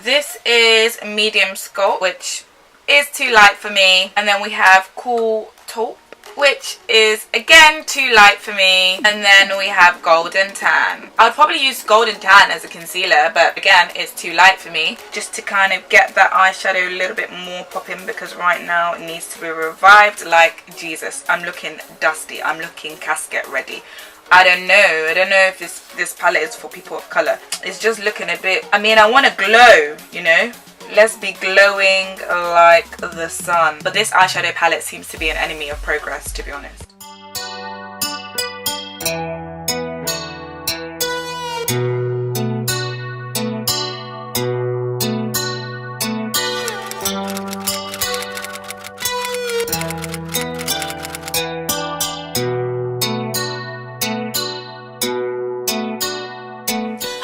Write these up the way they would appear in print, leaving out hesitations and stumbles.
This is medium Sculpt, which is too light for me. And then we have cool Taupe, which is again too light for me. And then we have golden tan. I would probably use golden tan as a concealer, but again, it's too light for me. Just to kind of get that eyeshadow a little bit more popping, because right now it needs to be revived like Jesus. I'm looking dusty. I'm looking casket ready. I don't know if this palette is for people of color. It's just looking a bit, I mean, I want to glow, you know. Let's be glowing like the sun. But this eyeshadow palette seems to be an enemy of progress, to be honest.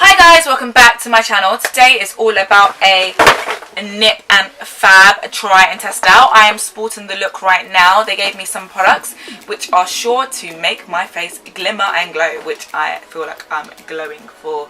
Hi guys, welcome back to my channel. Today is all about a Nip+Fab try and test out. I am sporting the look right now. They gave me some products which are sure to make my face glimmer and glow, which I feel like I'm glowing for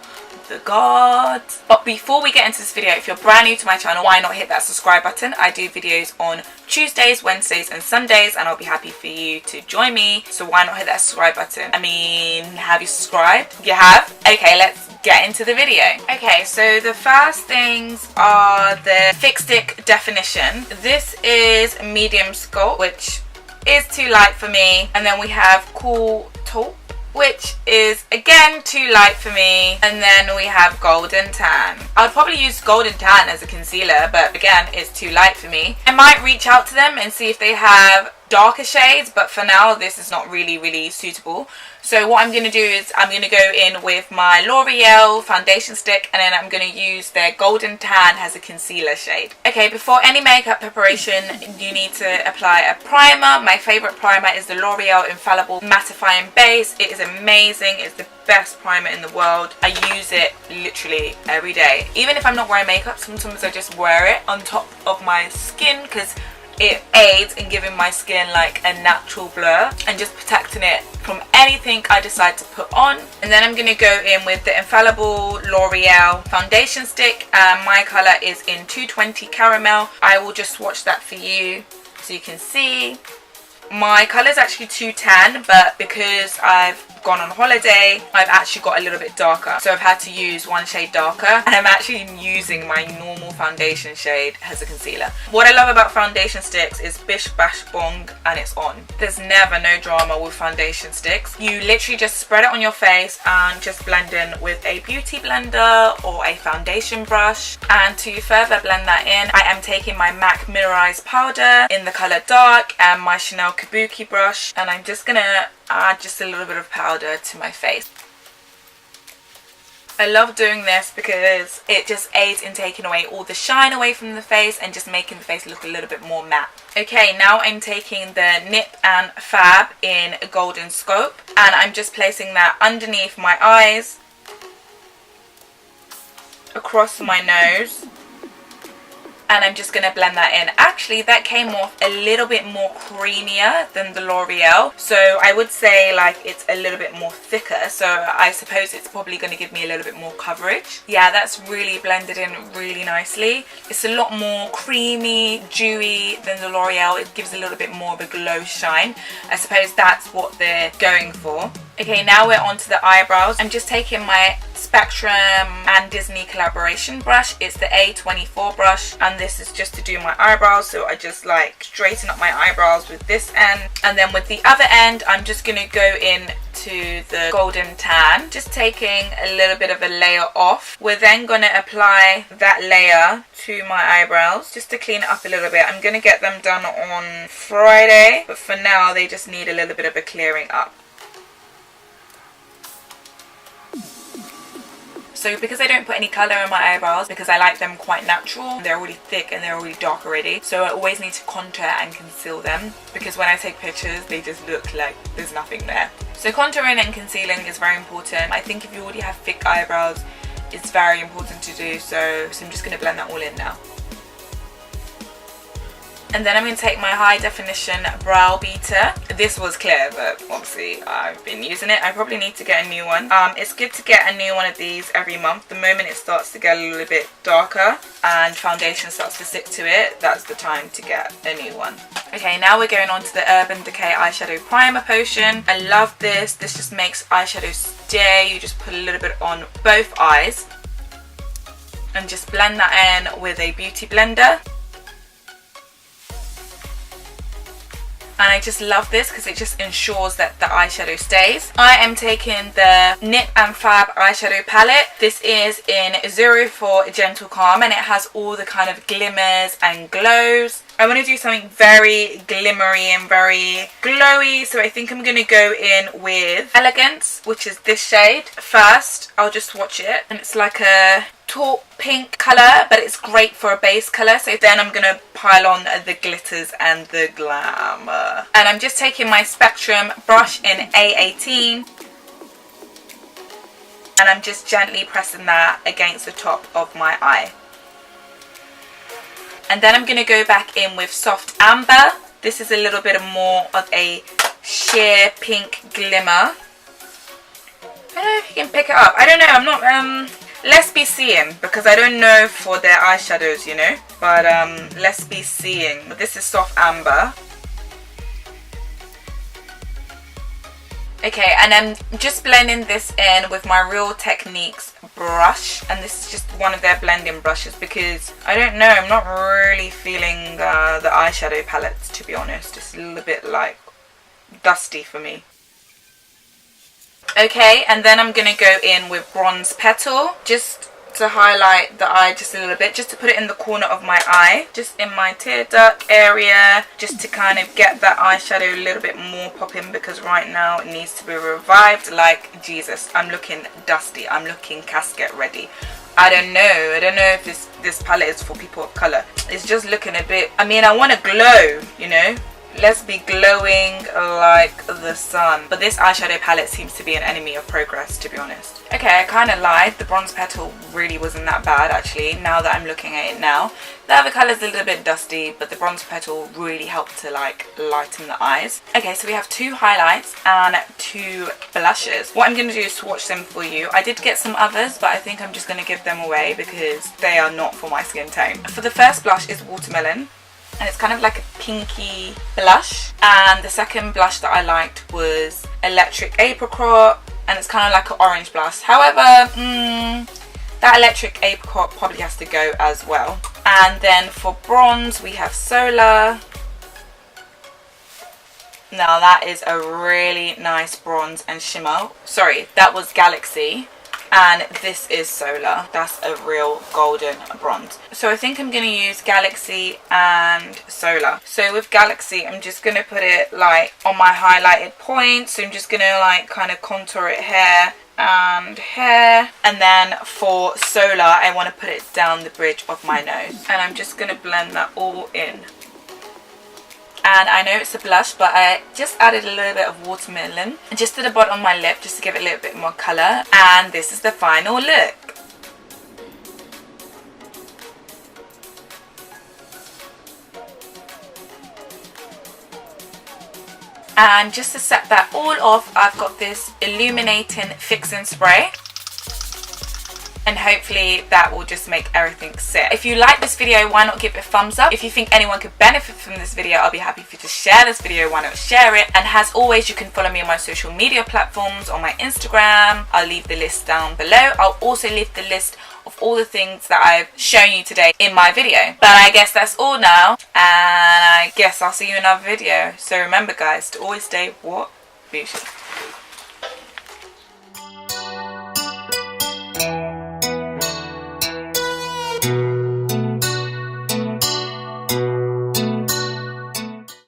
the gods. But before we get into this video, if you're brand new to my channel, why not hit that subscribe button? I do videos on Tuesdays, Wednesdays and Sundays, and I'll be happy for you to join me. So why not hit that subscribe button? I mean, have you subscribed? You have? Okay, let's get into the video. Okay, so the first things are the Fixstick Definition. This is medium Sculpt, which is too light for me. And then we have cool Taupe, which is again too light for me. And then we have golden tan. I would probably use golden tan as a concealer, but again, it's too light for me. I might reach out to them and see if they have darker shades, but for now this is not really suitable. So what I'm going to do is I'm going to go in with my L'Oreal foundation stick, and then I'm going to use their golden tan as a concealer shade. Okay, before any makeup preparation, you need to apply a primer. My favorite primer is the L'Oreal Infallible Mattifying Base. It is amazing. It's the best primer in the world. I use it literally every day. Even if I'm not wearing makeup, sometimes I just wear it on top of my skin because it aids in giving my skin like a natural blur and just protecting it from anything I decide to put on. And then I'm going to go in with the Infallible L'Oreal foundation stick. My colour is in 220 Caramel. I will just swatch that for you so you can see. My colour is actually 210, but because I've gone on holiday, I've actually got a little bit darker, so I've had to use one shade darker, and I'm actually using my normal foundation shade as a concealer. What I love about foundation sticks is bish bash bong and it's on. There's never no drama with foundation sticks. You literally just spread it on your face and just blend in with a beauty blender or a foundation brush. And to further blend that in, I am taking my MAC Mineralize powder in the colour dark and my Chanel Kabuki brush, and I'm just gonna add just a little bit of powder to my face. I love doing this because it just aids in taking away all the shine away from the face and just making the face look a little bit more matte. Okay, now I'm taking the Nip+Fab in Golden Scope, and I'm just placing that underneath my eyes, across my nose, and I'm just going to blend that in. Actually, that came off a little bit more creamier than the L'Oreal, so I would say like it's a little bit more thicker, so I suppose it's probably going to give me a little bit more coverage. Yeah, that's really blended in really nicely. It's a lot more creamy, dewy than the L'Oreal. It gives a little bit more of a glow shine. I suppose that's what they're going for. Okay, now we're on to the eyebrows. I'm just taking my Spectrum and Disney collaboration brush. It's the A24 brush, and this is just to do my eyebrows, so I just like straighten up my eyebrows with this end, and then with the other end I'm just going to go in to the golden tan, just taking a little bit of a layer off. We're then going to apply that layer to my eyebrows just to clean it up a little bit. I'm going to get them done on Friday, but for now they just need a little bit of a clearing up. So because I don't put any colour in my eyebrows, because I like them quite natural, they're already thick and they're already dark already, so I always need to contour and conceal them, because when I take pictures they just look like there's nothing there. So contouring and concealing is very important. I think if you already have thick eyebrows, it's very important to do so. So I'm just going to blend that all in now. And then I'm going to take my high definition brow beater. This was clear, but obviously I've been using it. I probably need to get a new one. It's good to get a new one of these every month. The moment it starts to get a little bit darker and foundation starts to stick to it, that's the time to get a new one. Okay, now we're going on to the Urban Decay Eyeshadow Primer Potion. I love this. This just makes eyeshadow stay. You just put a little bit on both eyes and just blend that in with a beauty blender. And I just love this because it just ensures that the eyeshadow stays. I am taking the Nip+Fab eyeshadow palette. This is in 04 Gentle Calm and it has all the kind of glimmers and glows. I want to do something very glimmery and very glowy, so I think I'm going to go in with Elegance, which is this shade. First, I'll just swatch it, and it's like a taupe pink colour, but it's great for a base colour. So then I'm going to pile on the glitters and the glamour. And I'm just taking my Spectrum brush in A18, and I'm just gently pressing that against the top of my eye. And then I'm going to go back in with Soft Amber. This is a little bit more of a sheer pink glimmer. I don't know if you can pick it up. I don't know. I'm not... let's be seeing, because I don't know for their eyeshadows, you know. But let's be seeing. This is Soft Amber. Okay, and I'm just blending this in with my Real Techniques brush, and this is just one of their blending brushes because I don't know, I'm not really feeling the eyeshadow palettes, to be honest. It's a little bit like dusty for me. Okay, and then I'm going to go in with Bronze Petal just to highlight the eye just a little bit, just to put it in the corner of my eye, just in my tear duct area, just to kind of get that eyeshadow a little bit more popping, because right now it needs to be revived like Jesus. I'm looking dusty, I'm looking casket ready. I don't know if this palette is for people of colour. It's just looking a bit, I mean, I want to glow, you know. Let's be glowing like the sun. But this eyeshadow palette seems to be an enemy of progress, to be honest. Okay, I kind of lied. The Bronze Petal really wasn't that bad, actually, now that I'm looking at it now. The other colour's a little bit dusty, but the Bronze Petal really helped to, like, lighten the eyes. Okay, so we have 2 highlights and 2 blushes. What I'm going to do is swatch them for you. I did get some others, but I think I'm just going to give them away because they are not for my skin tone. For the first blush is Watermelon. And it's kind of like a pinky blush. And the second blush that I liked was Electric Apricot, and it's kind of like an orange blush. However, that Electric Apricot probably has to go as well. And then for bronze we have Solar. Now that is a really nice bronze and shimmer. Sorry, that was Galaxy. And this is Solar. That's a real golden bronze. So I think I'm going to use Galaxy and Solar. So with Galaxy, I'm just going to put it like on my highlighted point. So I'm just going to like kind of contour it here and here. And then for Solar, I want to put it down the bridge of my nose. And I'm just going to blend that all in. And I know it's a blush, but I just added a little bit of Watermelon just to the bottom of my lip, just to give it a little bit more colour. And this is the final look. And just to set that all off, I've got this Illuminating Fixin spray. And hopefully that will just make everything sit. If you like this video, why not give it a thumbs up? If you think anyone could benefit from this video, I'll be happy for you to share this video. Why not share it? And as always, you can follow me on my social media platforms, on my Instagram. I'll leave the list down below. I'll also leave the list of all the things that I've shown you today in my video. But I guess that's all now. And I guess I'll see you in another video. So remember guys, to always stay what? Beautiful.